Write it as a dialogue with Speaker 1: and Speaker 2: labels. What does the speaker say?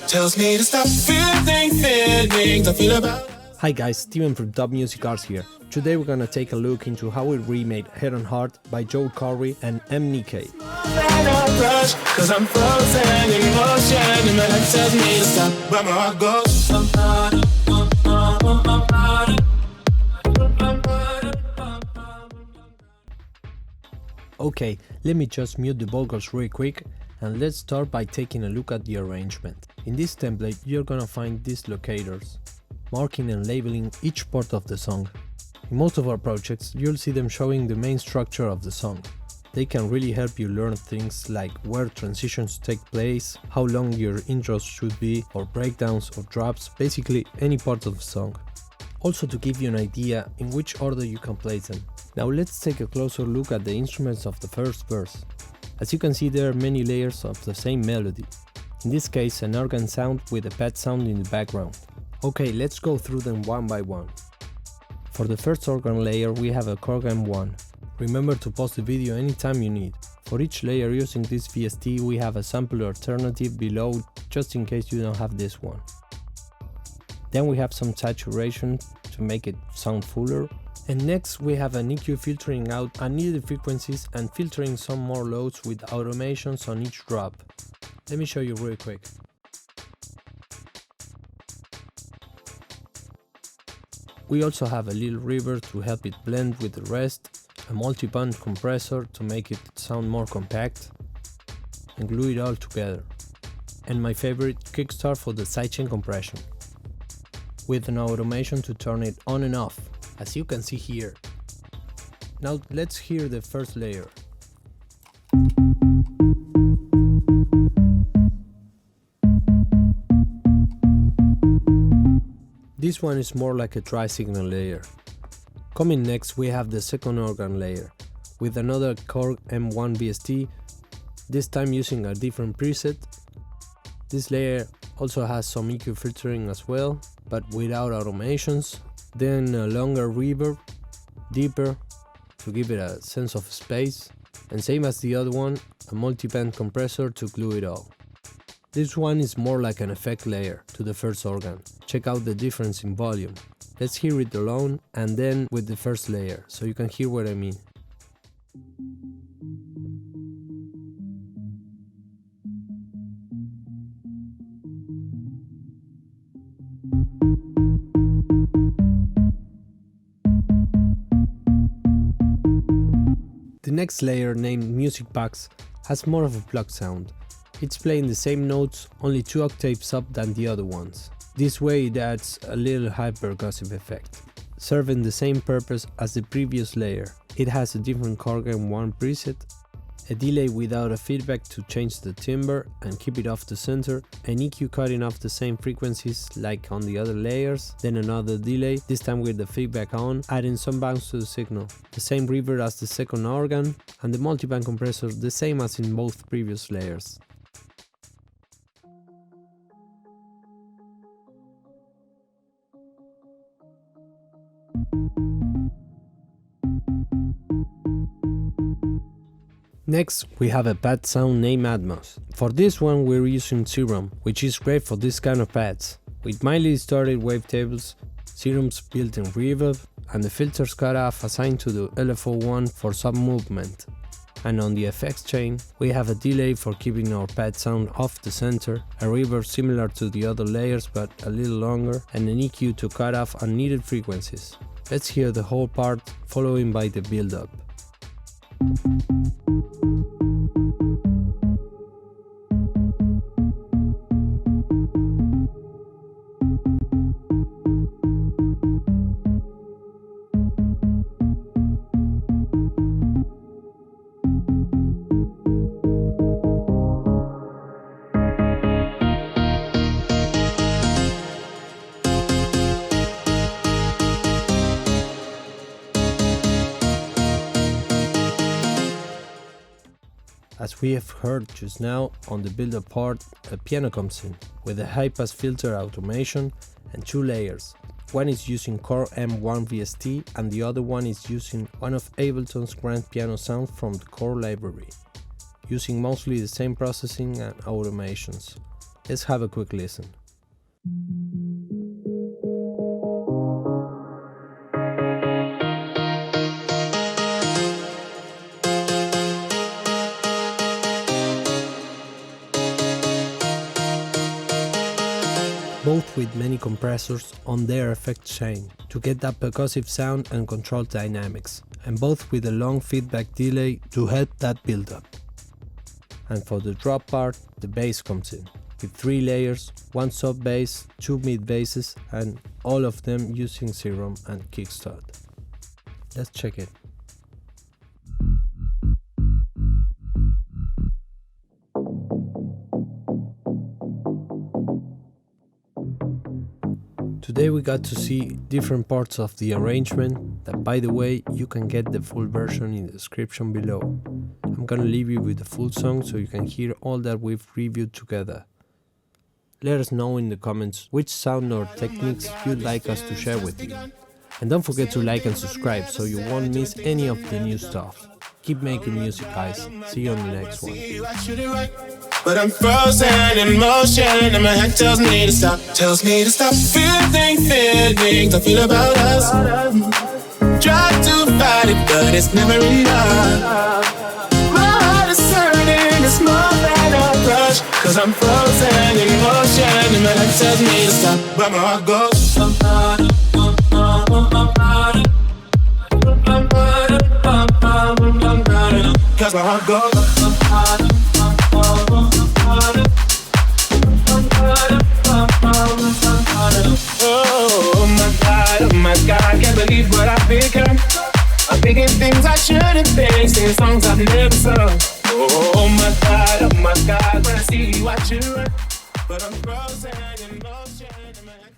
Speaker 1: Tells me to stop feeling feelings I feel about.
Speaker 2: Hi guys, Steven from Dub Music Arts here. Today we're gonna take a look into how we remade Head on Heart by Joel Corry and MNEK.
Speaker 1: Cause I'm frozen in motion and my life tells me to stop, but my heart goes.
Speaker 2: Okay, let me just mute the vocals real quick and let's start by taking a look at the arrangement. In this template you're gonna find these locators, marking and labeling each part of the song. In most of our projects you'll see them showing the main structure of the song. They can really help you learn things like where transitions take place, how long your intros should be, or breakdowns or drops, basically any part of the song. Also to give you an idea in which order you can place them. Now let's take a closer look at the instruments of the first verse. As you can see, there are many layers of the same melody. In this case, an organ sound with a pad sound in the background. Okay, let's go through them one by one. For the first organ layer we have a Korg M1. Remember to pause the video anytime you need. For each layer using this VST we have a sample alternative below just in case you don't have this one. Then we have some saturation to make it sound fuller. And next we have an EQ filtering out unneeded frequencies and filtering some more loads with automations on each drop. Let me show you real quick. We also have a little reverb to help it blend with the rest, a multi-band compressor to make it sound more compact, and glue it all together. And my favorite, Kickstart for the sidechain compression, with an automation to turn it on and off, as you can see here. Now let's hear the first layer. This one is more like a tri-signal layer. Coming next we have the second organ layer, with another Korg M1 VST, this time using a different preset. This layer also has some EQ filtering as well, but without automations. Then a longer reverb, deeper, to give it a sense of space, and same as the other one, a multi-band compressor to glue it all. This one is more like an effect layer to the first organ. Check out the difference in volume. Let's hear it alone and then with the first layer, so you can hear what I mean. The next layer, named Music Box, has more of a plug sound. It's playing the same notes, only 2 octaves up than the other ones. This way it adds a little hyper-percussive effect, serving the same purpose as the previous layer. It has a different Korg M1 preset, a delay without a feedback to change the timbre and keep it off the center, an EQ cutting off the same frequencies like on the other layers, then another delay, this time with the feedback on, adding some bounce to the signal, the same reverb as the second organ, and the multiband compressor the same as in both previous layers. Next, we have a pad sound named Atmos. For this one we're using Serum, which is great for this kind of pads. With mildly distorted wavetables, Serum's built-in reverb, and the filters cutoff assigned to the LFO1 for some movement. And on the effects chain, we have a delay for keeping our pad sound off the center, a reverb similar to the other layers but a little longer, and an EQ to cut off unneeded frequencies. Let's hear the whole part, following by the build-up. As we have heard just now, on the build-up part, a piano comes in, with a high-pass filter automation and 2 layers. One is using Korg M1 VST and the other one is using one of Ableton's grand piano sounds from the Korg library, using mostly the same processing and automations. Let's have a quick listen. Both with many compressors on their effect chain to get that percussive sound and control dynamics, and both with a long feedback delay to help that build-up. And for the drop part, the bass comes in, with 3 layers, 1 sub bass, 2 mid basses, and all of them using Serum and Kickstart. Let's check it. Today we got to see different parts of the arrangement that, by the way, you can get the full version in the description below. I'm gonna leave you with the full song so you can hear all that we've reviewed together. Let us know in the comments which sound or techniques you'd like us to share with you. And don't forget to like and subscribe so you won't miss any of the new stuff. Keep making music, guys. See you on the next one.
Speaker 1: But I'm frozen in motion and my head tells me to stop. Tells me to stop feeling feelings I feel about us. Try to fight it but it's never enough. My heart is hurting, it's more than a crush. Cause I'm frozen in motion and my head tells me to stop. But my heart goes cause my heart goes oh my God, can't believe what I've become. I'm thinking things I shouldn't think, singing songs I've never sung. Oh my God, when I see you I chew. But I'm frozen in motion and my head